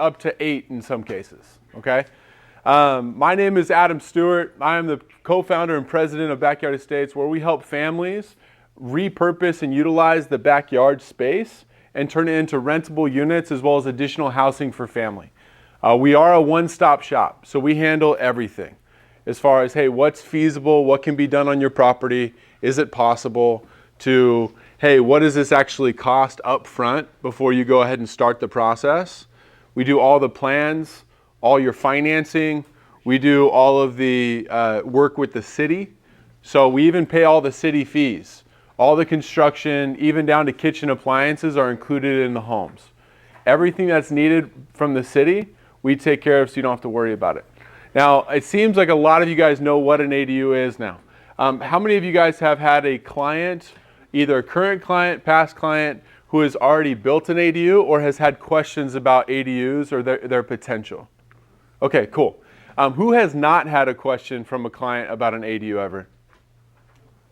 up to 8 in some cases, okay? My name is Adam Stewart. I am the co-founder and president of Backyard Estates, where we help families repurpose and utilize the backyard space and turn it into rentable units as well as additional housing for family. We are a one-stop shop, so we handle everything as far as, hey, what's feasible, what can be done on your property, is it possible, to, hey, what does this actually cost up front before you go ahead and start the process. We do all the plans, all your financing. We do all of the work with the city. So we even pay all the city fees. All the construction, even down to kitchen appliances, are included in the homes. Everything that's needed from the city, we take care of so you don't have to worry about it. Now, it seems like a lot of you guys know what an ADU is now. How many of you guys have had a client, either a current client, past client, who has already built an ADU or has had questions about ADUs or their potential? Okay, cool. Who has not had a question from a client about an ADU ever?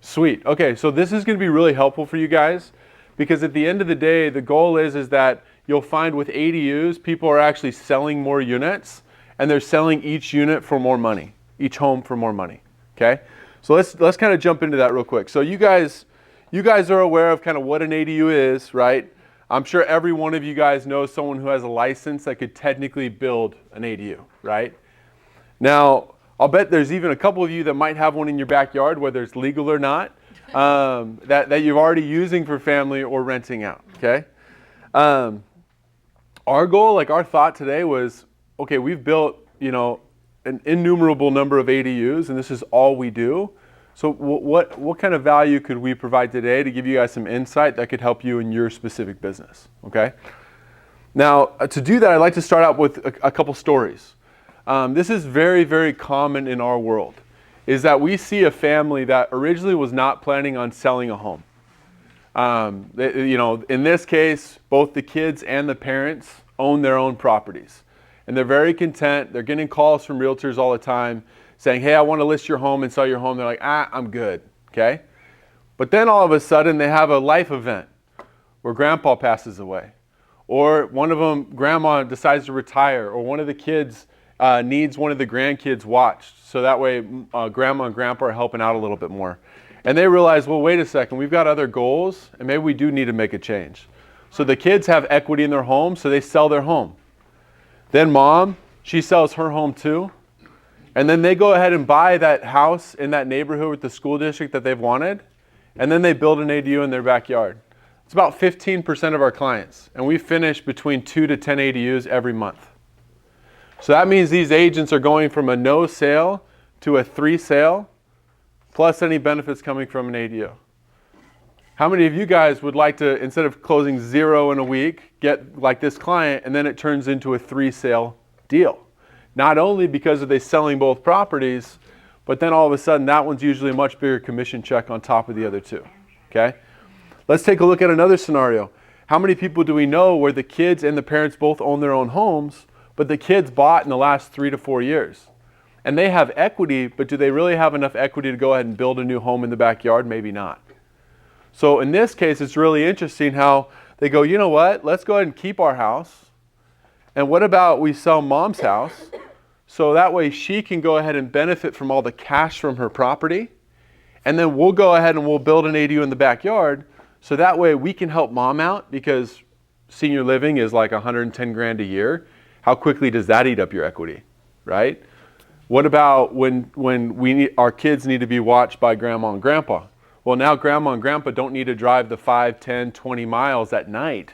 Sweet. Okay, so this is going to be really helpful for you guys, because at the end of the day, the goal is that you'll find with ADUs, people are actually selling more units, and they're selling each unit for more money, each home for more money. Okay, so let's kind of jump into that real quick. So you guys are aware of kind of what an ADU is, right? I'm sure every one of you guys knows someone who has a license that could technically build an ADU, right? Now, I'll bet there's even a couple of you that might have one in your backyard, whether it's legal or not, that you're already using for family or renting out, okay? Our goal, like our thought today was, okay, we've built, an innumerable number of ADUs, and this is all we do. So what kind of value could we provide today to give you guys some insight that could help you in your specific business, okay? Now, to do that, I'd like to start out with a couple stories. This is very, very common in our world, is that we see a family that originally was not planning on selling a home. In this case, both the kids and the parents own their own properties. And they're very content. They're getting calls from realtors all the time saying, hey, I want to list your home and sell your home. They're like, I'm good, okay? But then all of a sudden they have a life event where grandpa passes away. Or one of them, grandma decides to retire, or one of the kids needs one of the grandkids watched. So that way grandma and grandpa are helping out a little bit more. And they realize, well, wait a second, we've got other goals, and maybe we do need to make a change. So the kids have equity in their home, so they sell their home. Then mom, she sells her home too. And then they go ahead and buy that house in that neighborhood with the school district that they've wanted. And then they build an ADU in their backyard. It's about 15% of our clients. And we finish between 2 to 10 ADUs every month. So that means these agents are going from a no sale to a 3 sale, plus any benefits coming from an ADU. How many of you guys would like to, instead of closing 0 in a week, get like this client, and then it turns into a 3 sale deal? Not only because of they selling both properties, but then all of a sudden that one's usually a much bigger commission check on top of the other two, okay? Let's take a look at another scenario. How many people do we know where the kids and the parents both own their own homes, but the kids bought in the last 3 to 4 years? And they have equity, but do they really have enough equity to go ahead and build a new home in the backyard? Maybe not. So in this case, it's really interesting how they go, you know what, let's go ahead and keep our house. And what about we sell mom's house, so that way she can go ahead and benefit from all the cash from her property. And then we'll go ahead and we'll build an ADU in the backyard, so that way we can help mom out, because senior living is like 110 grand a year. How quickly does that eat up your equity, right? What about when our kids need to be watched by grandma and grandpa? Well, now grandma and grandpa don't need to drive the 5, 10, 20 miles at night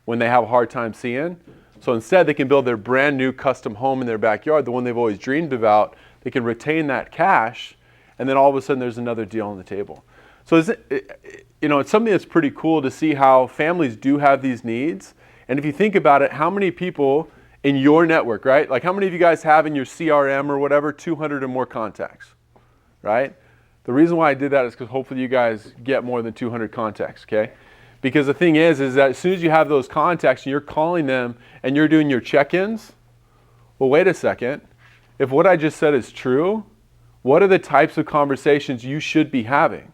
when they have a hard time seeing. So instead, they can build their brand new custom home in their backyard, the one they've always dreamed about. They can retain that cash, and then all of a sudden there's another deal on the table. So it's something that's pretty cool to see how families do have these needs. And if you think about it, how many people in your network, right? Like how many of you guys have in your CRM or whatever 200 or more contacts, right? The reason why I did that is because hopefully you guys get more than 200 contacts, okay? Because the thing is that as soon as you have those contacts and you're calling them and you're doing your check-ins, well, wait a second. If what I just said is true, what are the types of conversations you should be having?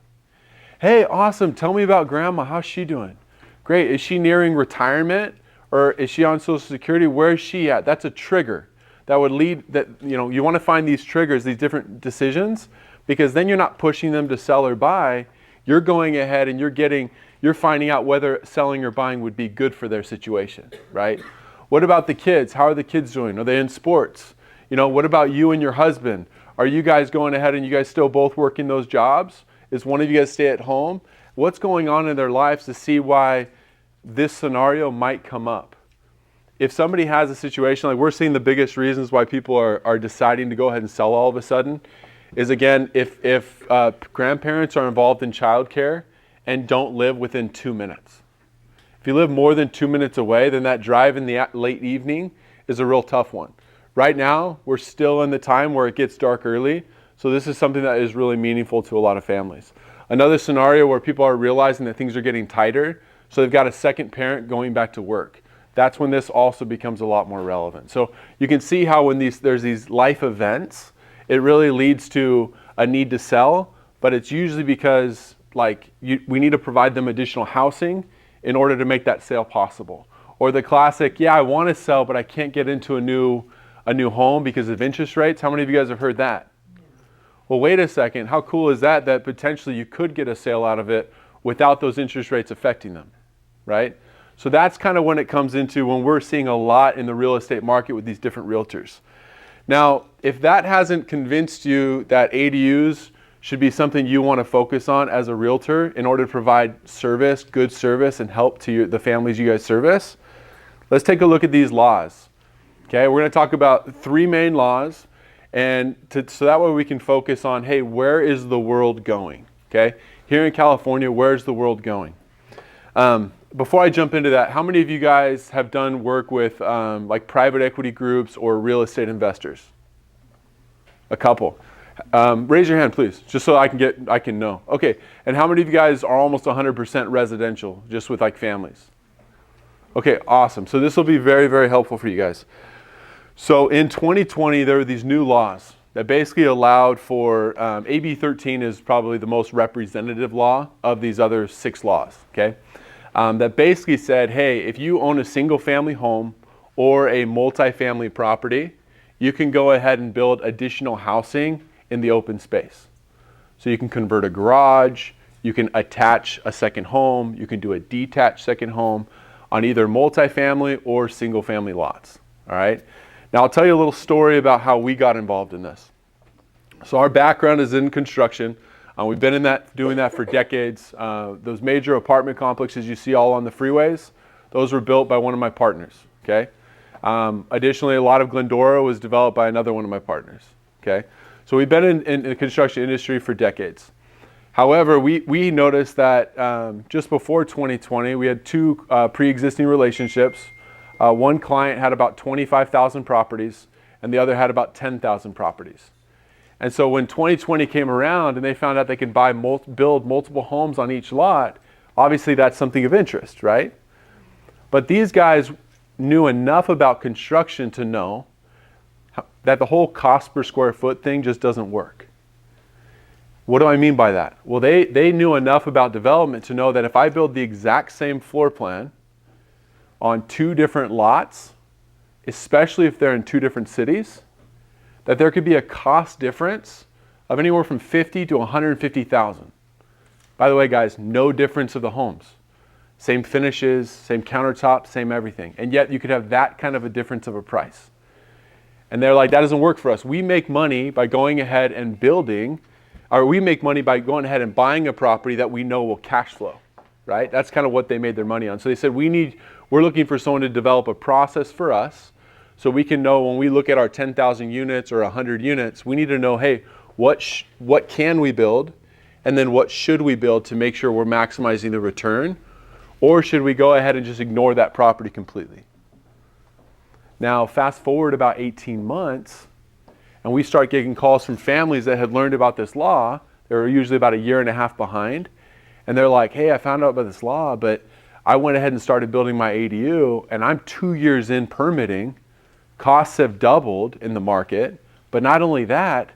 Hey, awesome. Tell me about grandma. How's she doing? Great. Is she nearing retirement? Or is she on Social Security? Where is she at? That's a trigger that would lead that, you want to find these triggers, these different decisions, because then you're not pushing them to sell or buy. You're going ahead and you're finding out whether selling or buying would be good for their situation, right? What about the kids? How are the kids doing? Are they in sports? What about you and your husband? Are you guys going ahead and you guys still both working those jobs? Is one of you guys stay at home? What's going on in their lives to see why this scenario might come up? If somebody has a situation, like we're seeing the biggest reasons why people are deciding to go ahead and sell all of a sudden is, again, if grandparents are involved in childcare and don't live within 2 minutes. If you live more than 2 minutes away, then that drive in the late evening is a real tough one. Right now, we're still in the time where it gets dark early, so this is something that is really meaningful to a lot of families. Another scenario where people are realizing that things are getting tighter, so they've got a second parent going back to work. That's when this also becomes a lot more relevant. So you can see how when there's these life events, it really leads to a need to sell, but it's usually because we need to provide them additional housing in order to make that sale possible. Or the classic, I want to sell, but I can't get into a new home because of interest rates. How many of you guys have heard that? Well, wait a second. How cool is that potentially you could get a sale out of it without those interest rates affecting them, right? So that's kind of when it comes into when we're seeing a lot in the real estate market with these different realtors. Now, if that hasn't convinced you that ADUs should be something you want to focus on as a realtor in order to provide service, good service, and help to the families you guys service, let's take a look at these laws. Okay, we're going to talk about 3 main laws, so that way we can focus on, hey, where is the world going? Okay, here in California, where's the world going? Before I jump into that, how many of you guys have done work with like private equity groups or real estate investors? A couple. Raise your hand, please, just so I can know. Okay, and how many of you guys are almost 100% residential, just with like families? Okay, awesome. So this will be very, very helpful for you guys. So in 2020, there were these new laws that basically allowed for, AB 13 is probably the most representative law of these other 6 laws, okay? That basically said, hey, if you own a single family home or a multifamily property, you can go ahead and build additional housing in the open space. So you can convert a garage, you can attach a second home, you can do a detached second home on either multifamily or single family lots, all right? Now I'll tell you a little story about how we got involved in this. So our background is in construction. We've been doing that for decades. Those major apartment complexes you see all on the freeways, those were built by one of my partners, okay? Additionally, a lot of Glendora was developed by another one of my partners, okay? So we've been in the construction industry for decades. However, we noticed that just before 2020, we had 2 pre-existing relationships. One client had about 25,000 properties, and the other had about 10,000 properties. And so when 2020 came around and they found out they could build multiple homes on each lot, obviously that's something of interest, right? But these guys knew enough about construction to know that the whole cost per square foot thing just doesn't work. What do I mean by that? Well, they knew enough about development to know that if I build the exact same floor plan on 2 different lots, especially if they're in 2 different cities, that there could be a cost difference of anywhere from $50,000 to $150,000. By the way, guys, no difference of the homes. Same finishes, same countertops, same everything. And yet you could have that kind of a difference of a price. And they're like, that doesn't work for us. We make money by going ahead and we make money by going ahead and buying a property that we know will cash flow, right? That's kind of what they made their money on. So they said, we're looking for someone to develop a process for us so we can know when we look at our 10,000 units or 100 units, we need to know, hey, what can we build? And then what should we build to make sure we're maximizing the return? Or should we go ahead and just ignore that property completely? Now, fast forward about 18 months, and we start getting calls from families that had learned about this law. They were usually about 1.5 years behind. And they're like, hey, I found out about this law, but I went ahead and started building my ADU, and I'm 2 years in permitting. Costs have doubled in the market, but not only that,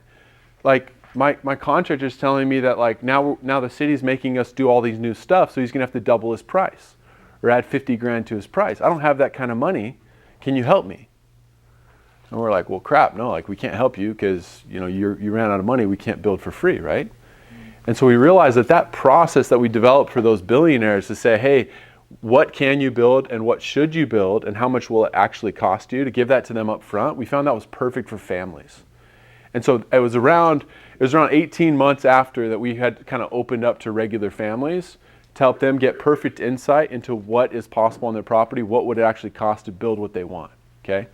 like my contractor's telling me that like now the city's making us do all these new stuff, so he's gonna have to double his price, or add 50 grand to his price. I don't have that kind of money. Can you help me? And we're like, well, crap, no, like we can't help you because you ran out of money. We can't build for free, right? And so we realized that process that we developed for those billionaires to say, hey, what can you build and what should you build and how much will it actually cost you, to give that to them up front, we found that was perfect for families. And so it was around 18 months after that we had kind of opened up to regular families to help them get perfect insight into what is possible on their property, what would it actually cost to build what they want, okay?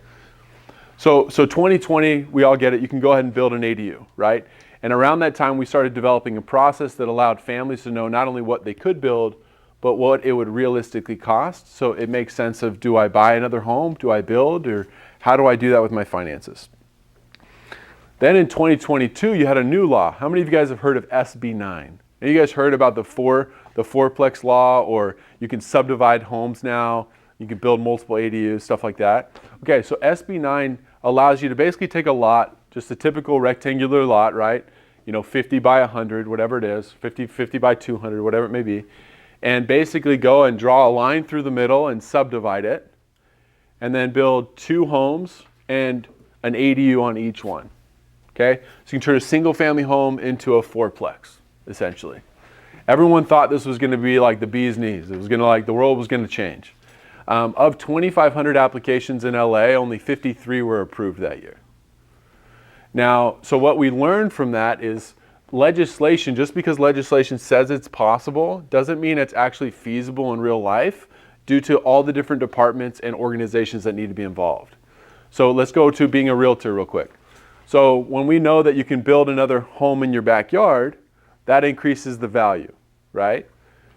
So 2020, we all get it, you can go ahead and build an ADU, right? And around that time, we started developing a process that allowed families to know not only what they could build, but what it would realistically cost. So it makes sense of, do I buy another home? Do I build? Or how do I do that with my finances? Then in 2022, you had a new law. How many of you guys have heard of SB 9? Have you guys heard about the fourplex law, or you can subdivide homes now, you can build multiple ADUs, stuff like that? Okay, so SB 9 allows you to basically take a lot, just a typical rectangular lot, right? 50 by 100, whatever it is, 50 by 200, whatever it may be, and basically go and draw a line through the middle and subdivide it, and then build 2 homes and an ADU on each one, okay? So you can turn a single family home into a fourplex, essentially. Everyone thought this was gonna be like the bee's knees. It was gonna the world was gonna change. Of 2,500 applications in LA, only 53 were approved that year. Now, so what we learned from that is legislation, just because legislation says it's possible, doesn't mean it's actually feasible in real life due to all the different departments and organizations that need to be involved. So let's go to being a realtor real quick. So when we know that you can build another home in your backyard, that increases the value, right?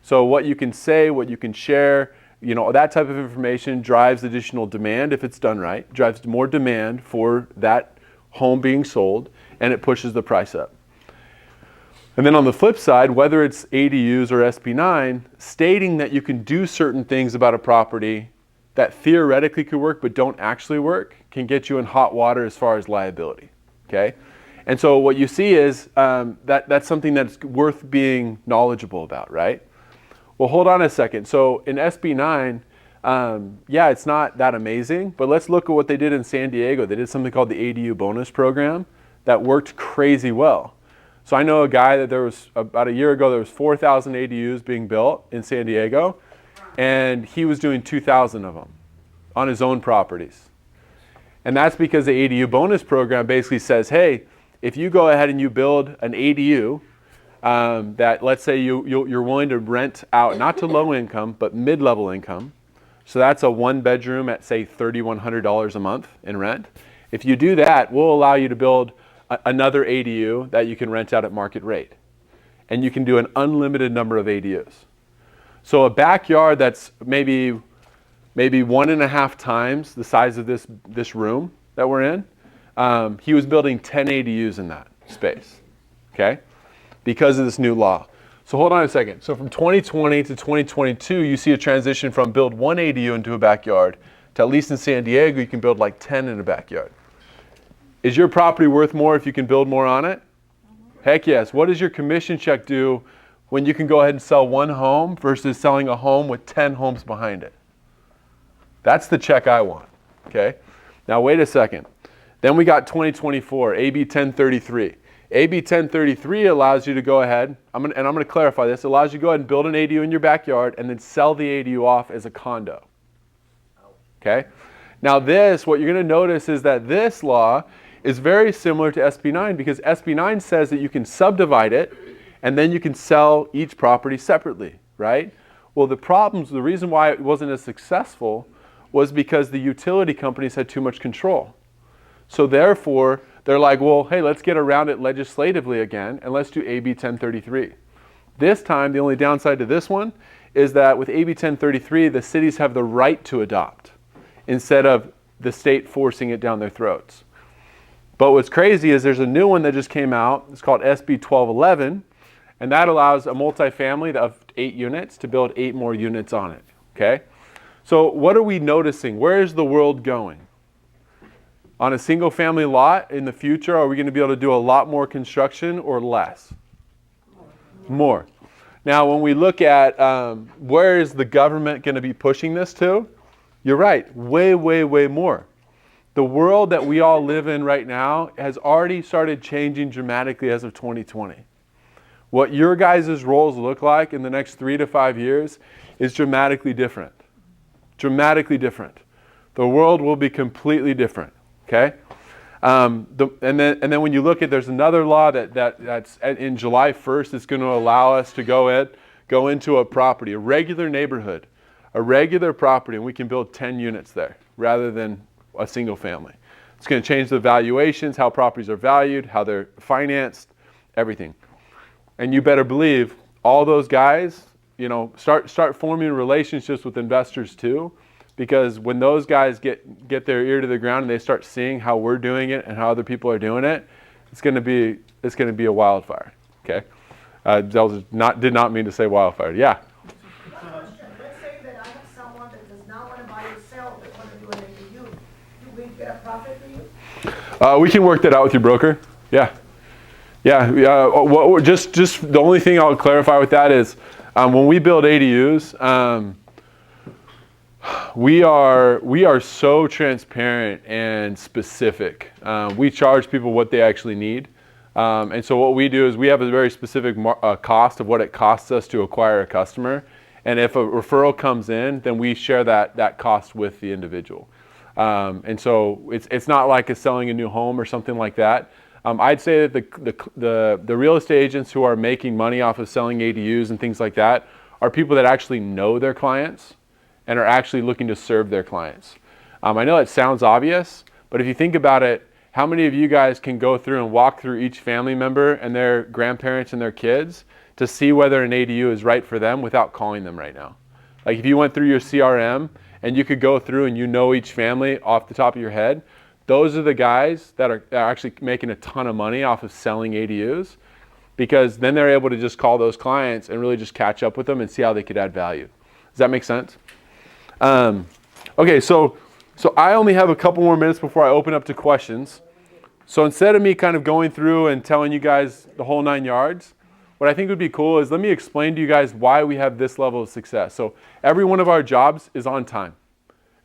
So what you can say, what you can share, that type of information drives additional demand if it's done right, drives more demand for that home being sold, and it pushes the price up. And then on the flip side, whether it's ADUs or SB 9, stating that you can do certain things about a property that theoretically could work but don't actually work can get you in hot water as far as liability, okay? And so what you see is that's something that's worth being knowledgeable about, right? Well, hold on a second. So in SB 9, yeah, it's not that amazing, but let's look at what they did in San Diego. They did something called the ADU bonus program that worked crazy well. So I know a guy that there was, about a year ago, there was 4,000 ADUs being built in San Diego, and he was doing 2,000 of them on his own properties. And that's because the ADU bonus program basically says, hey, if you go ahead and you build an ADU that, let's say you're willing to rent out, not to low income, but mid-level income, so that's a 1-bedroom at, say, $3,100 a month in rent. If you do that, we'll allow you to build another ADU that you can rent out at market rate. And you can do an unlimited number of ADUs. So a backyard that's maybe 1.5 times the size of this room that we're in, he was building 10 ADUs in that space, okay? Because of this new law. So hold on a second. So from 2020 to 2022, you see a transition from build 1 ADU into a backyard to, at least in San Diego, you can build like 10 in a backyard. Is your property worth more if you can build more on it? Heck yes. What does your commission check do when you can go ahead and sell 1 home versus selling a home with 10 homes behind it? That's the check I want, okay? Now wait a second. Then we got 2024, AB 1033. AB 1033 allows you to go ahead, I'm going to clarify this, allows you to go ahead and build an ADU in your backyard and then sell the ADU off as a condo. Okay? Now this, what you're going to notice is that this law is very similar to SB 9 because SB 9 says that you can subdivide it and then you can sell each property separately, right? Well, the reason why it wasn't as successful was because the utility companies had too much control. So therefore, they're like, well, hey, let's get around it legislatively again, and let's do AB 1033. This time, the only downside to this one is that with AB 1033, the cities have the right to adopt instead of the state forcing it down their throats. But what's crazy is there's a new one that just came out. It's called SB 1211, and that allows a multifamily of 8 units to build 8 more units on it, okay? So what are we noticing? Where is the world going? On a single family lot in the future, are we going to be able to do a lot more construction or less? More. Now, when we look at where is the government going to be pushing this to, you're right, way, way, way more. The world that we all live in right now has already started changing dramatically as of 2020. What your guys' roles look like in the next 3 to 5 years is dramatically different. Dramatically different. The world will be completely different, okay? And then when you look at, there's another law that's in July 1st, it's going to allow us to go into a property, a regular neighborhood, a regular property, and we can build 10 units there rather than a single family. It's going to change the valuations, how properties are valued, how they're financed, everything. And you better believe all those guys, you know, start forming relationships with investors too, because when those guys get their ear to the ground and they start seeing how we're doing it and how other people are doing it, it's going to be a wildfire. Okay, did not mean to say wildfire. Yeah. Let's say that I have someone that does not want to buy or sell, but want to do an ADU. Do we get a profit for you? We can work that out with your broker. Yeah. Just the only thing I'll clarify with that is when we build ADUs, we are so transparent and specific. We charge people what they actually need. And so what we do is we have a very specific cost of what it costs us to acquire a customer. And if a referral comes in, then we share that cost with the individual. And so it's not like it's selling a new home or something like that. I'd say that the real estate agents who are making money off of selling ADUs and things like that are people that actually know their clients and are actually looking to serve their clients. I know it sounds obvious, but if you think about it, how many of you guys can go through and walk through each family member and their grandparents and their kids to see whether an ADU is right for them without calling them right now? Like if you went through your CRM and you could go through and you know each family off the top of your head, those are the guys that are actually making a ton of money off of selling ADUs, because then they're able to just call those clients and really just catch up with them and see how they could add value. Does that make sense? Okay, so I only have a couple more minutes before I open up to questions. So instead of me kind of going through and telling you guys the whole 9 yards, what I think would be cool is let me explain to you guys why we have this level of success. So every one of our jobs is on time.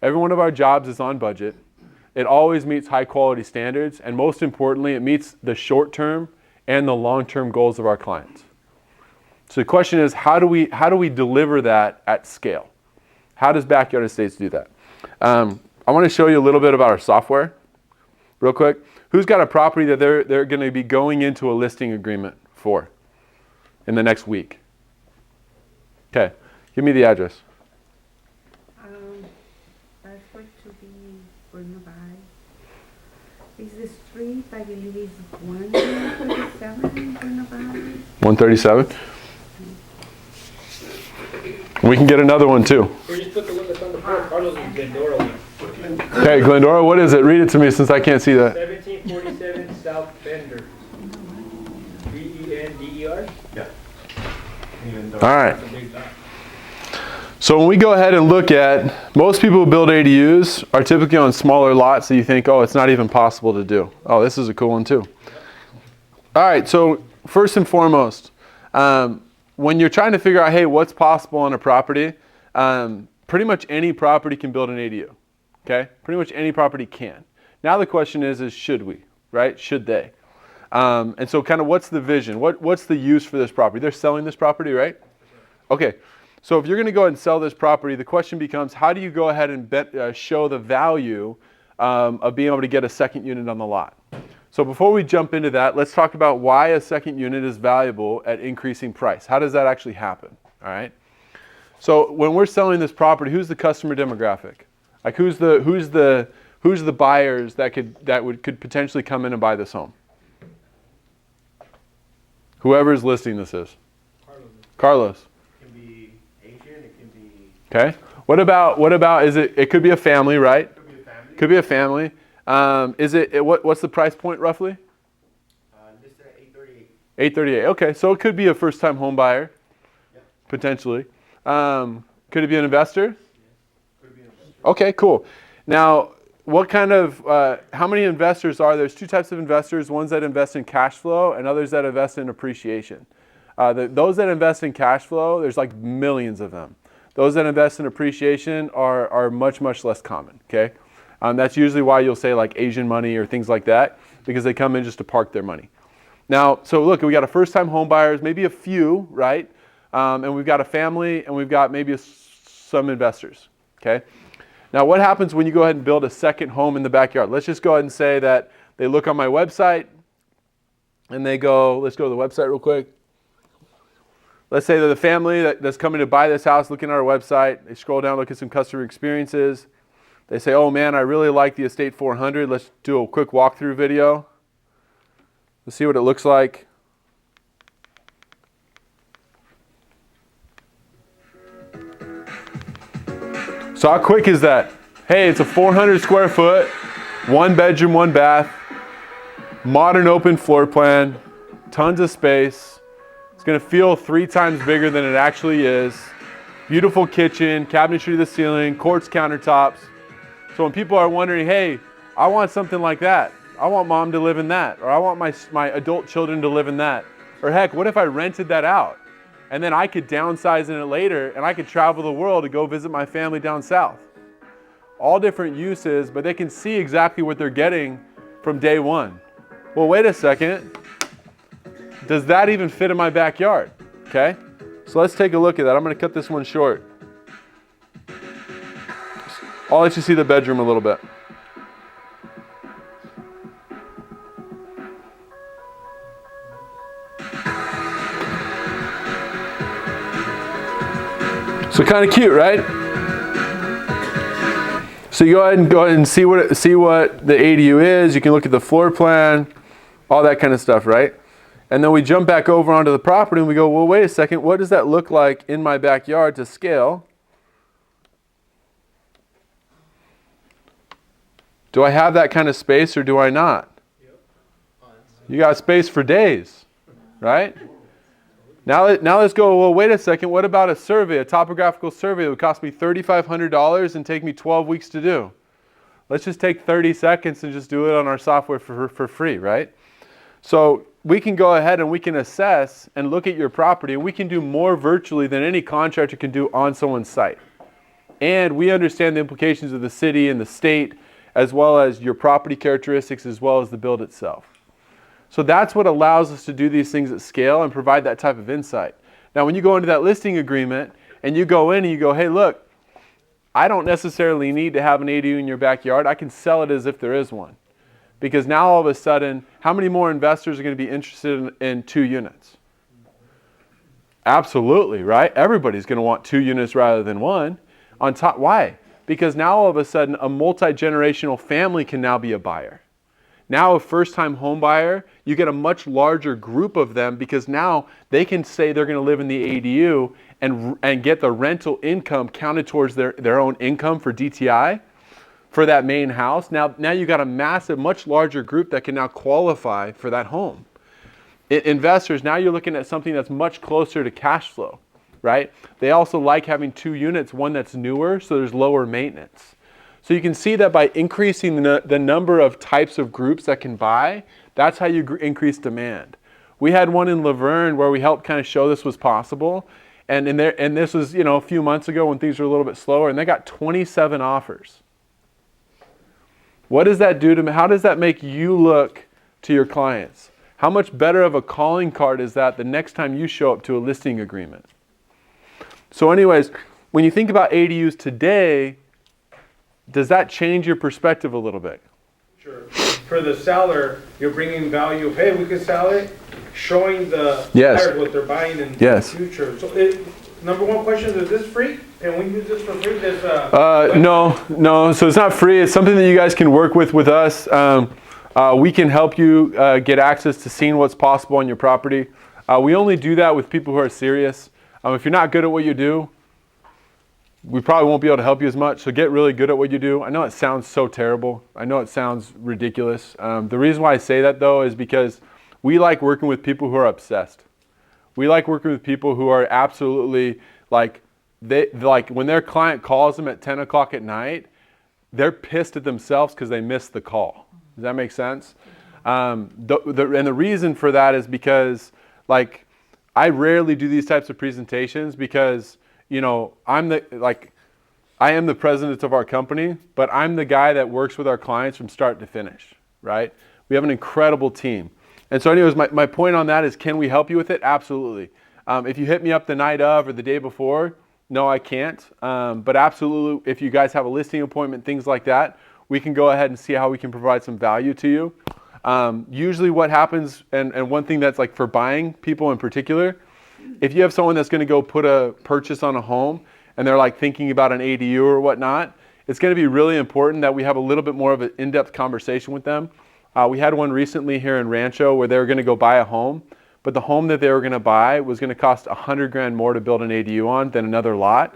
Every one of our jobs is on budget. It always meets high quality standards, and most importantly, it meets the short-term and the long-term goals of our clients. So the question is, how do we deliver that at scale? How does Backyard Estates do that? I want to show you a little bit about our software real quick. Who's got a property that they're going to be going into a listing agreement for in the next week? Okay, give me the address. That's going to be Bernabé. Is the street, I believe, is 137 Bernabé? 137? We can get another one too. Or just put the one that's on the board. Carlos is Glendora one. Okay, Glendora, what is it? Read it to me since I can't see that. 1747 South Bender. Bender. Yeah. All right. That's a big lot. So when we go ahead and look at, most people who build ADUs are typically on smaller lots that you think, oh, it's not even possible to do. Oh, this is a cool one too. All right, so first and foremost, when you're trying to figure out, hey, what's possible on a property, pretty much any property can build an ADU, okay? Pretty much any property can. Now the question is should we, right? Should they? And so kind of what's the vision? What's the use for this property? They're selling this property, right? Okay, so if you're gonna go ahead and sell this property, the question becomes, how do you go ahead and show the value of being able to get a second unit on the lot? So before we jump into that, let's talk about why a second unit is valuable at increasing price. How does that actually happen, all right? So when we're selling this property, who's the customer demographic? Like who's the buyers that could potentially come in and buy this home? Whoever's listing this is. Carlos. It can be Asian, it can be... Okay. What about it could be a family, right? Could be a family. Could be a family. What's the price point roughly? Listed at 838. 838. Okay, so it could be a first-time home buyer, Yep. potentially. Could it be an investor? Yes. Could be an investor. Okay, cool. Now, what kind of, how many investors are there? There's two types of investors, ones that invest in cash flow and others that invest in appreciation. Those that invest in cash flow, there's like millions of them. Those that invest in appreciation are much, much less common, okay? That's usually why you'll say like Asian money or things like that, because they come in just to park their money. Now, so look, we got a first-time home buyers, maybe a few, right? And we've got a family, and we've got maybe some investors, okay? Now, what happens when you go ahead and build a second home in the backyard? Let's just go ahead and say that they look on my website, and they go, let's go to the website real quick. Let's say they're the family that's coming to buy this house, looking at our website. They scroll down, look at some customer experiences. They say, oh man, I really like the Estate 400. Let's do a quick walkthrough video. Let's see what it looks like. So how quick is that? Hey, it's a 400 square foot, 1 bedroom, 1 bath, modern open floor plan, tons of space. It's going to feel 3 times bigger than it actually is. Beautiful kitchen, cabinetry to the ceiling, quartz countertops. So when people are wondering, hey, I want something like that. I want mom to live in that. Or I want my adult children to live in that. Or heck, what if I rented that out? And then I could downsize in it later, and I could travel the world to go visit my family down south. All different uses, but they can see exactly what they're getting from day one. Well, wait a second. Does that even fit in my backyard? Okay, so let's take a look at that. I'm going to cut this one short. I'll let you see the bedroom a little bit. So kind of cute, right? So you go ahead and see what the ADU is. You can look at the floor plan, all that kind of stuff, right? And then we jump back over onto the property and we go, well, wait a second. What does that look like in my backyard to scale? Do I have that kind of space or do I not? You got space for days, right? Now let's go, well, wait a second. What about a survey, a topographical survey that would cost me $3,500 and take me 12 weeks to do? Let's just take 30 seconds and just do it on our software for free, right? So we can go ahead and we can assess and look at your property, and we can do more virtually than any contractor can do on someone's site. And we understand the implications of the city and the state, as well as your property characteristics, as well as the build itself. So that's what allows us to do these things at scale and provide that type of insight. Now, when you go into that listing agreement and you go in and you go, hey, look, I don't necessarily need to have an ADU in your backyard. I can sell it as if there is one. Because now all of a sudden, how many more investors are going to be interested in 2 units? Absolutely, right? Everybody's going to want 2 units rather than 1. On top, why? Because now all of a sudden, a multi-generational family can now be a buyer. Now a first-time home buyer, you get a much larger group of them because now they can say they're going to live in the ADU and get the rental income counted towards their own income for DTI for that main house. Now you got a massive, much larger group that can now qualify for that home. Investors, now you're looking at something that's much closer to cash flow, right? They also like having 2 units, one that's newer, so there's lower maintenance. So you can see that by increasing the number of types of groups that can buy, that's how you increase demand. We had one in Laverne where we helped kind of show this was possible. And this was, a few months ago when things were a little bit slower, and they got 27 offers. What does that do to me? How does that make you look to your clients? How much better of a calling card is that the next time you show up to a listing agreement? So anyways, when you think about ADUs today, does that change your perspective a little bit? Sure. For the seller, you're bringing value of, hey, we can sell it, showing the Yes. buyers what they're buying in Yes. the future. So number one question, is this free? Can we use this for free? No. So it's not free. It's something that you guys can work with us. We can help you get access to seeing what's possible on your property. We only do that with people who are serious. If you're not good at what you do, we probably won't be able to help you as much, so get really good at what you do. I know it sounds so terrible. I know it sounds ridiculous. The reason why I say that, though, is because we like working with people who are obsessed. We like working with people who are absolutely, like when their client calls them at 10 o'clock at night, they're pissed at themselves because they missed the call. Does that make sense? And the reason for that is because, I rarely do these types of presentations because, you know, I am the president of our company, but I'm the guy that works with our clients from start to finish, right? We have an incredible team. And so anyways, my point on that is, can we help you with it? Absolutely. If you hit me up the night of or the day before, no, I can't. But absolutely, if you guys have a listing appointment, things like that, we can go ahead and see how we can provide some value to you. Usually what happens, and one thing that's like for buying people in particular, if you have someone that's going to go put a purchase on a home and they're like thinking about an ADU or whatnot, it's going to be really important that we have a little bit more of an in-depth conversation with them. We had one recently here in Rancho where they were going to go buy a home, but the home that they were going to buy was going to cost $100,000 more to build an ADU on than another lot.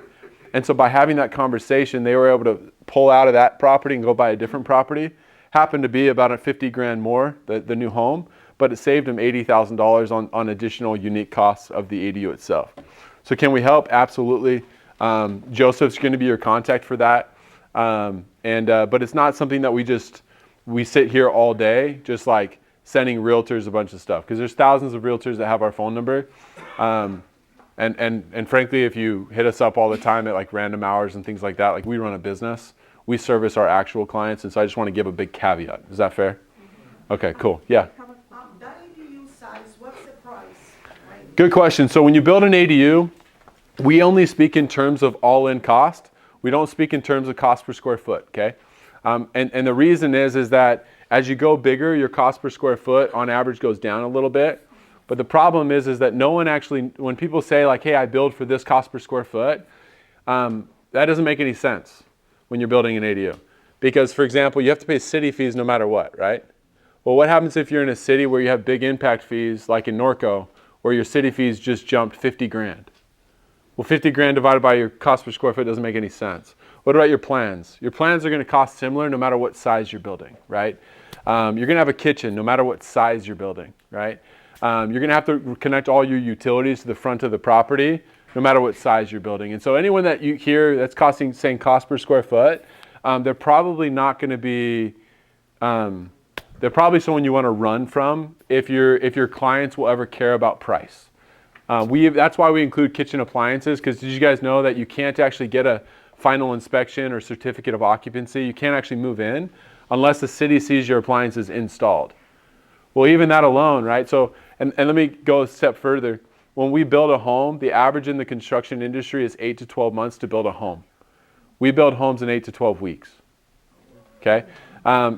And so by having that conversation, they were able to pull out of that property and go buy a different property. Happened to be about a $50,000 more, the new home, but it saved them $80,000 on additional unique costs of the ADU itself. So can we help? Absolutely. Joseph's going to be your contact for that. But it's not something that we sit here all day just like sending realtors a bunch of stuff, because there's thousands of realtors that have our phone number. And frankly, if you hit us up all the time at like random hours and things like that, like we run a business, we service our actual clients, and so I just want to give a big caveat. Is that fair? Okay, cool. Yeah. That ADU size, what's the price? Right? Good question. So when you build an ADU, we only speak in terms of all-in cost. We don't speak in terms of cost per square foot, okay? And the reason is that as you go bigger, your cost per square foot on average goes down a little bit. But the problem is that no one actually, when people say like, hey, I build for this cost per square foot, that doesn't make any sense when you're building an ADU. Because, for example, you have to pay city fees no matter what, right? Well, what happens if you're in a city where you have big impact fees, like in Norco, where your city fees just jumped $50,000? Well, $50,000 divided by your cost per square foot doesn't make any sense. What about your plans? Your plans are going to cost similar no matter what size you're building, right? You're going to have a kitchen no matter what size you're building, right? You're going to have to connect all your utilities to the front of the property no matter what size you're building. And so anyone that you hear that's saying cost per square foot, they're probably not going to be, they're probably someone you want to run from if your clients will ever care about price. That's why we include kitchen appliances, because did you guys know that you can't actually get a final inspection or certificate of occupancy? You can't actually move in unless the city sees your appliances installed. Well, even that alone, right? So, and let me go a step further. When we build a home, the average in the construction industry is 8 to 12 months to build a home. We build homes in 8 to 12 weeks, okay?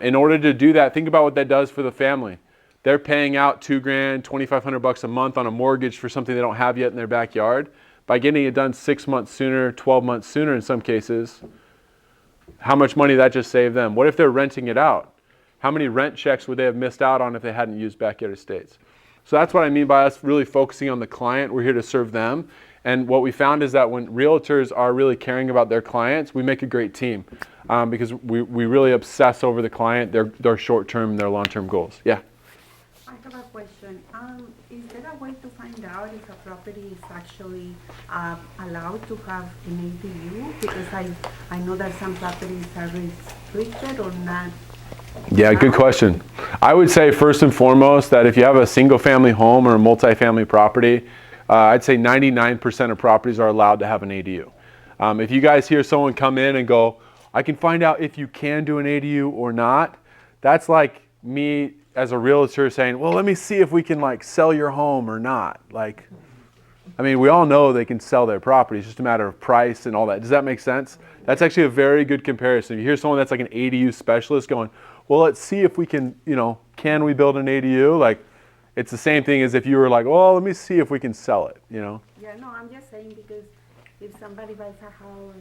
In order to do that, think about what that does for the family. They're paying out $2,000, $2,500 a month on a mortgage for something they don't have yet in their backyard. By getting it done 6 months sooner, 12 months sooner in some cases, how much money that just saved them? What if they're renting it out? How many rent checks would they have missed out on if they hadn't used backyard estates? So that's what I mean by us really focusing on the client. We're here to serve them. And what we found is that when realtors are really caring about their clients, we make a great team because we really obsess over the client, their short-term and their long-term goals. Yeah. I have a question. Is there a way to find out if a property is actually allowed to have an ADU? Because I know that some properties are restricted or not. Yeah, good question. I would say first and foremost that if you have a single family home or a multifamily property, I'd say 99% of properties are allowed to have an ADU. If you guys hear someone come in and go, I can find out if you can do an ADU or not, that's like me as a realtor saying, well, let me see if we can like sell your home or not. Like, I mean, we all know they can sell their property. It's just a matter of price and all that. Does that make sense? That's actually a very good comparison. You hear someone that's like an ADU specialist going, well, let's see if we can, can we build an ADU? Like, it's the same thing as if you were like, well, let me see if we can sell it, Yeah, no, I'm just saying because if somebody buys a house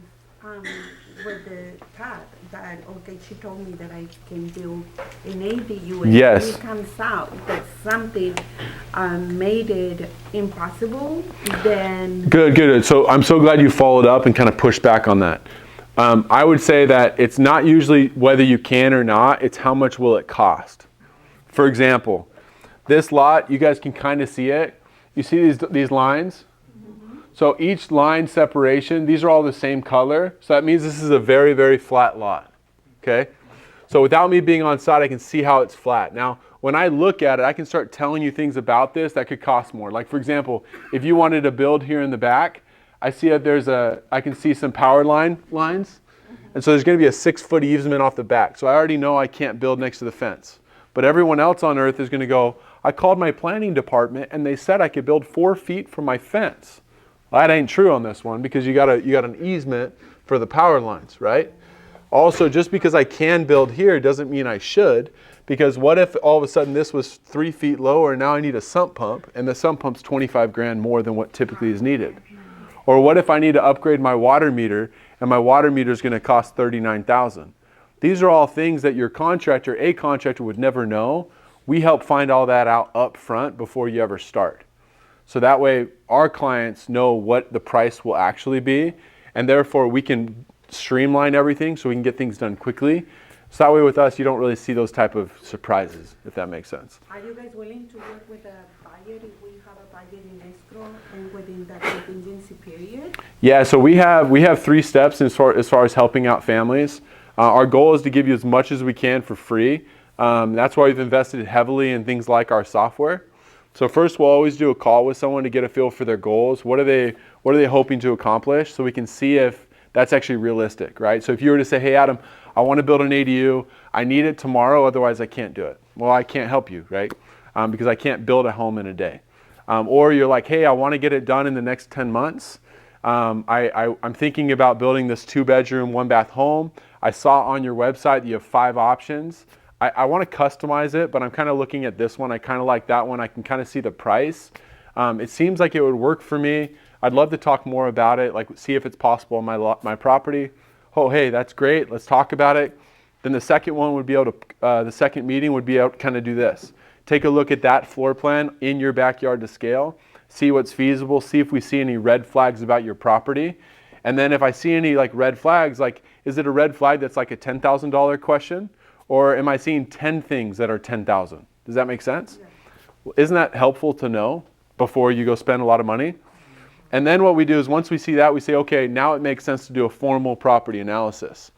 with the thought that, okay, she told me that I can build an ADU and yes. It comes out that something made it impossible, then... Good. So I'm so glad you followed up and kind of pushed back on that. I would say that it's not usually whether you can or not, it's how much will it cost. For example, this lot, you guys can kind of see it. You see these lines? Mm-hmm. So each line separation, these are all the same color. So that means this is a very, very flat lot. Okay? So without me being on site, I can see how it's flat. Now, when I look at it, I can start telling you things about this that could cost more. Like for example, if you wanted to build here in the back, I see that I can see some power lines. And so there's going to be a 6-foot easement off the back. So I already know I can't build next to the fence. But everyone else on earth is going to go, I called my planning department and they said I could build 4 feet from my fence. Well, that ain't true on this one because you got an easement for the power lines, right? Also, just because I can build here doesn't mean I should, because what if all of a sudden this was 3 feet lower and now I need a sump pump and the sump pump's 25 grand more than what typically is needed? Or what if I need to upgrade my water meter and my water meter is going to cost $39,000? These are all things that a contractor would never know. We help find all that out up front before you ever start. So that way our clients know what the price will actually be, and therefore we can streamline everything so we can get things done quickly. So that way with us, you don't really see those type of surprises, if that makes sense. Are you guys willing to work with a buyer if we have a budget in escrow and within that contingency period? Yeah, so we have 3 steps as far as helping out families. Our goal is to give you as much as we can for free. That's why we've invested heavily in things like our software. So first, we'll always do a call with someone to get a feel for their goals. What are they hoping to accomplish? So we can see if that's actually realistic, right? So if you were to say, hey, Adam, I want to build an ADU. I need it tomorrow, otherwise I can't do it. Well, I can't help you, right? Because I can't build a home in a day. Or you're like, hey, I want to get it done in the next 10 months. I'm thinking about building this 2-bedroom, 1-bath home. I saw on your website that you have 5 options. I want to customize it, but I'm kind of looking at this one. I kind of like that one. I can kind of see the price. It seems like it would work for me. I'd love to talk more about it, like see if it's possible on my property. Oh, hey, that's great. Let's talk about it. Then the second one would be able to, the second meeting would be able to kind of do this. Take a look at that floor plan in your backyard to scale, see what's feasible, see if we see any red flags about your property. And then if I see any like red flags, like is it a red flag that's like a $10,000 question? Or am I seeing 10 things that are 10,000? Does that make sense? Yeah. Isn't that helpful to know before you go spend a lot of money? And then what we do is once we see that, we say, okay, now it makes sense to do a formal property analysis.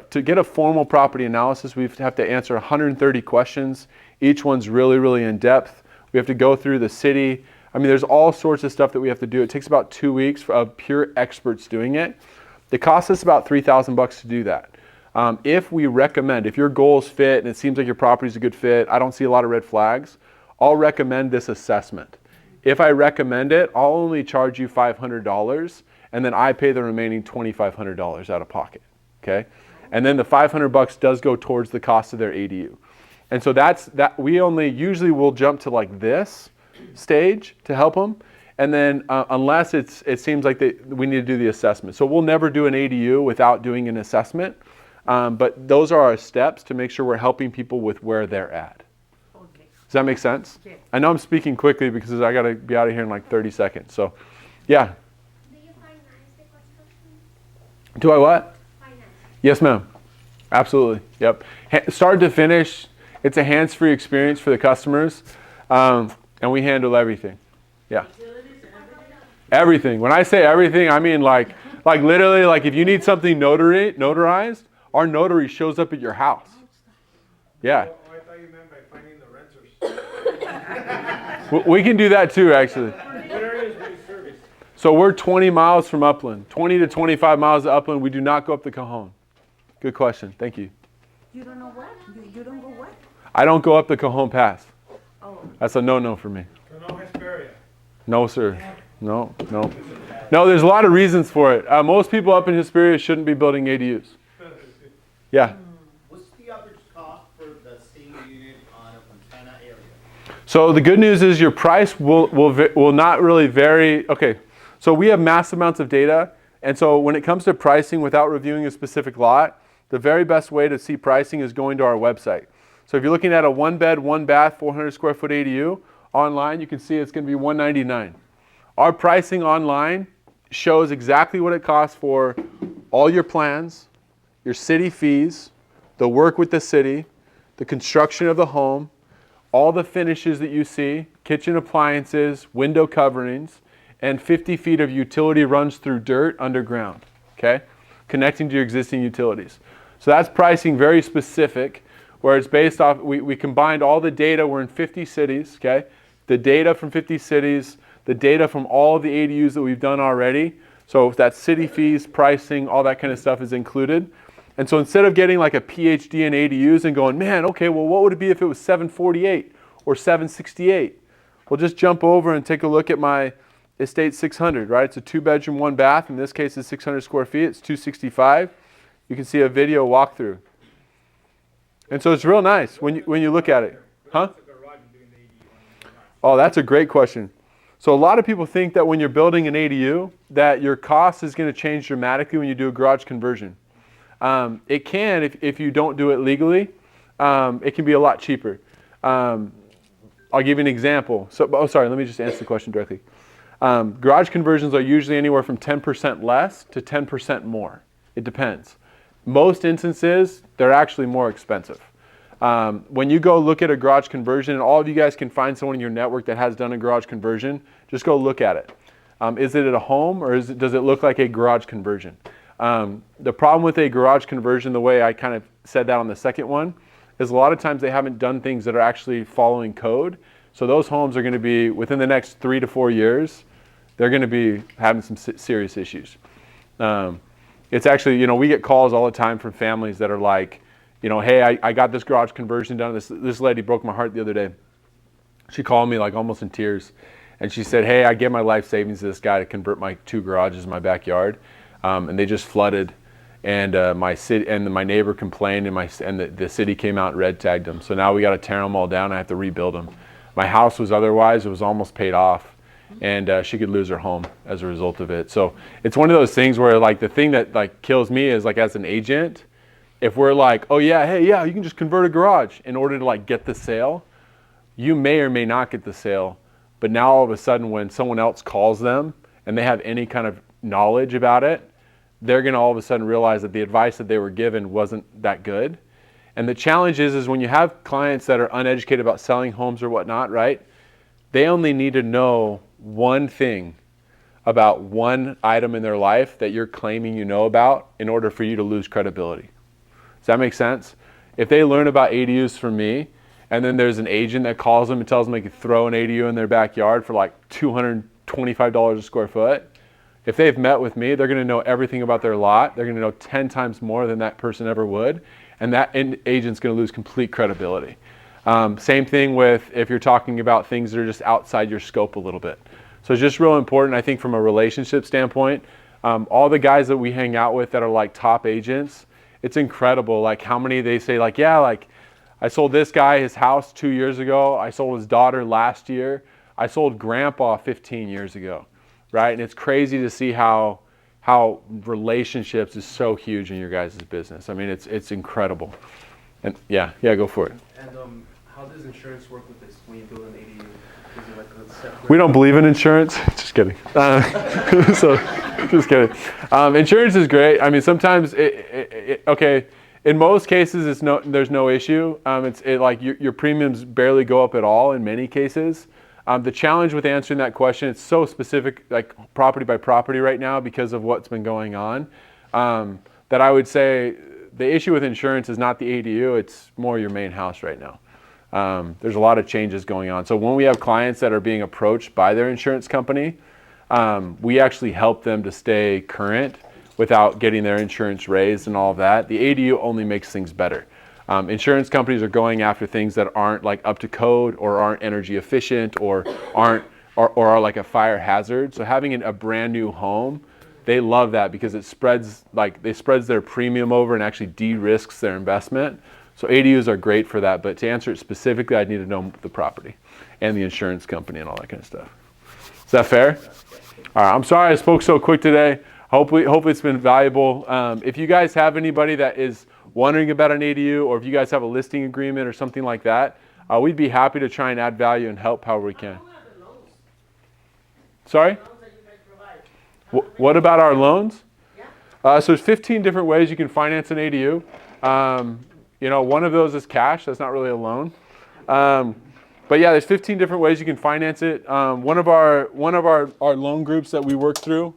To get a formal property analysis, we have to answer 130 questions. Each one's really, really in depth. We have to go through the city. I mean, there's all sorts of stuff that we have to do. It takes about 2 weeks of pure experts doing it. It costs us about $3,000 to do that. If your goals fit and it seems like your property's a good fit, I don't see a lot of red flags, I'll recommend this assessment. If I recommend it, I'll only charge you $500 and then I pay the remaining $2,500 out of pocket, okay? And then the $500 does go towards the cost of their ADU. And so we usually will jump to like this stage to help them. And then unless it seems like we need to do the assessment. So we'll never do an ADU without doing an assessment. But those are our steps to make sure we're helping people with where they're at. Okay. Does that make sense? Yes. I know I'm speaking quickly because I got to be out of here in like 30 seconds. So, yeah. Do you finance the construction? Do I what? Finance. Yes, ma'am. Absolutely. Yep. Start to finish, it's a hands-free experience for the customers. And we handle everything. Yeah. Everything. When I say everything, I mean like literally, like if you need something notarized, our notary shows up at your house. Yeah. Oh, I thought you meant by finding the renters. We can do that too, actually. What areas do you service? So we're 20 miles from Upland, 20 to 25 miles of Upland. We do not go up the Cajon. Good question. Thank you. You don't know what? You don't go what? I don't go up the Cajon Pass. Oh. That's a no-no for me. No Hesperia. No, sir. No. No, there's a lot of reasons for it. Most people up in Hesperia shouldn't be building ADUs. Yeah. What's the average cost for the same unit on a Fontana area? So the good news is your price will not really vary. Okay, so we have mass amounts of data. And so when it comes to pricing without reviewing a specific lot, the very best way to see pricing is going to our website. So if you're looking at a 1-bed, 1-bath, 400 square foot ADU online, you can see it's going to be $199. Our pricing online shows exactly what it costs for all your plans, your city fees, the work with the city, the construction of the home, all the finishes that you see, kitchen appliances, window coverings, and 50 feet of utility runs through dirt underground, okay? Connecting to your existing utilities. So that's pricing very specific. where it's based off, we combined all the data. We're in 50 cities, okay? The data from 50 cities, the data from all the ADUs that we've done already. So that city fees, pricing, all that kind of stuff is included. And so instead of getting like a PhD in ADUs and going, man, okay, well, what would it be if it was 748 or 768? Well, just jump over and take a look at my Estate 600, right? It's a 2-bedroom, 1 bath. In this case, it's 600 square feet. It's 265. You can see a video walkthrough. And so it's real nice when you look at it. Huh? Oh, that's a great question. So a lot of people think that when you're building an ADU, that your cost is going to change dramatically when you do a garage conversion. It can if you don't do it legally. It can be a lot cheaper. I'll give you an example. Sorry, let me just answer the question directly. Garage conversions are usually anywhere from 10% less to 10% more. It depends. Most instances, they're actually more expensive. When you go look at a garage conversion, and all of you guys can find someone in your network that has done a garage conversion, just go look at it. Is it at a home or does it look like a garage conversion? The problem with a garage conversion, the way I kind of said that on the second one, is a lot of times they haven't done things that are actually following code. So those homes are going to be, within the next 3 to 4 years, they're going to be having some serious issues. It's actually, we get calls all the time from families that are like, hey, I got this garage conversion done. This lady broke my heart the other day. She called me like almost in tears. And she said, hey, I gave my life savings to this guy to convert my 2 garages in my backyard. And they just flooded. And my neighbor complained, and the city came out and red tagged them. So now we got to tear them all down. I have to rebuild them. My house was otherwise, it was almost paid off. And she could lose her home as a result of it. So it's one of those things where like the thing that like kills me is like as an agent, if we're like, oh yeah, hey, yeah, you can just convert a garage in order to like get the sale, you may or may not get the sale. But now all of a sudden when someone else calls them and they have any kind of knowledge about it, they're going to all of a sudden realize that the advice that they were given wasn't that good. And the challenge is when you have clients that are uneducated about selling homes or whatnot, right? They only need to know one thing about one item in their life that you're claiming you know about in order for you to lose credibility. Does that make sense? If they learn about ADUs from me, and then there's an agent that calls them and tells them they could throw an ADU in their backyard for like $225 a square foot, if they've met with me, they're going to know everything about their lot. They're going to know 10 times more than that person ever would, and that agent's going to lose complete credibility. Same thing with if you're talking about things that are just outside your scope a little bit. So it's just real important, I think, from a relationship standpoint. All the guys that we hang out with that are like top agents, it's incredible like how many they say like, yeah, like I sold this guy his house 2 years ago. I sold his daughter last year. I sold grandpa 15 years ago, right? And it's crazy to see how relationships is so huge in your guys' business. I mean, it's incredible. And yeah, go for it. And how does insurance work with this when you build an ADU? Is it like a separate? We don't believe in insurance. Just kidding. Just kidding. Insurance is great. I mean, sometimes okay. In most cases, there's no issue. Like your premiums barely go up at all in many cases. The challenge with answering that question, it's so specific, like property by property right now because of what's been going on, that I would say the issue with insurance is not the ADU, it's more your main house right now. There's a lot of changes going on. So when we have clients that are being approached by their insurance company, we actually help them to stay current without getting their insurance raised and all of that. The ADU only makes things better. Insurance companies are going after things that aren't like up to code or aren't energy efficient or are like a fire hazard. So having a brand new home, they love that because it spreads their premium over and actually de-risks their investment. So ADUs are great for that, but to answer it specifically, I'd need to know the property and the insurance company and all that kind of stuff. Is that fair? All right, I'm sorry I spoke so quick today. Hopefully it's been valuable. If you guys have anybody that is wondering about an ADU, or if you guys have a listing agreement or something like that, we'd be happy to try and add value and help however we can. Sorry? What about our loans? So there's 15 different ways you can finance an ADU. One of those is cash. That's not really a loan. But yeah, there's 15 different ways you can finance it. One of our loan groups that we work through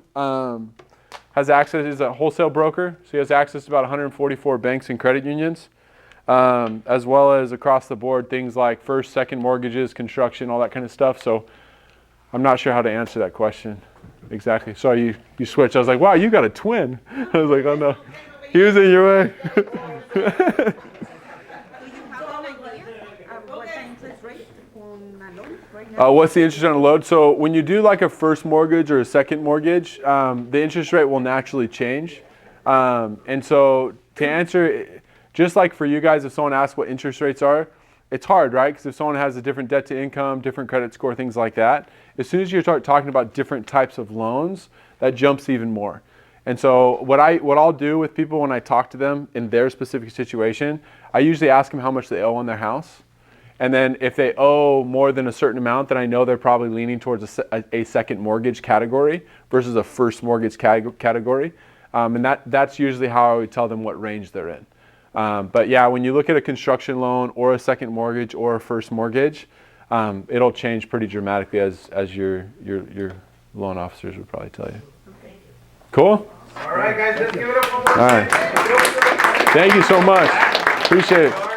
has access, is a wholesale broker. So he has access to about 144 banks and credit unions. as well as across the board, things like first, second mortgages, construction, all that kind of stuff. So I'm not sure how to answer that question exactly. So you switched. I was like, wow, you got a twin. I was like, oh no, he was in your way. Do you have an idea of what the interest rate on a loan right now? What's the interest on a loan? So when you do like a first mortgage or a second mortgage, the interest rate will naturally change. And so to answer, just like for you guys, if someone asks what interest rates are, it's hard, right? Because if someone has a different debt to income, different credit score, things like that, as soon as you start talking about different types of loans, that jumps even more. And so what I'll do with people when I talk to them in their specific situation, I usually ask them how much they owe on their house. And then if they owe more than a certain amount, then I know they're probably leaning towards a second mortgage category versus a first mortgage category. And that's usually how I would tell them what range they're in. But yeah, when you look at a construction loan or a second mortgage or a first mortgage, it'll change pretty dramatically as your loan officers would probably tell you. Cool? All right, guys, let's give it up one more All right. time. Thank you so much. Appreciate it.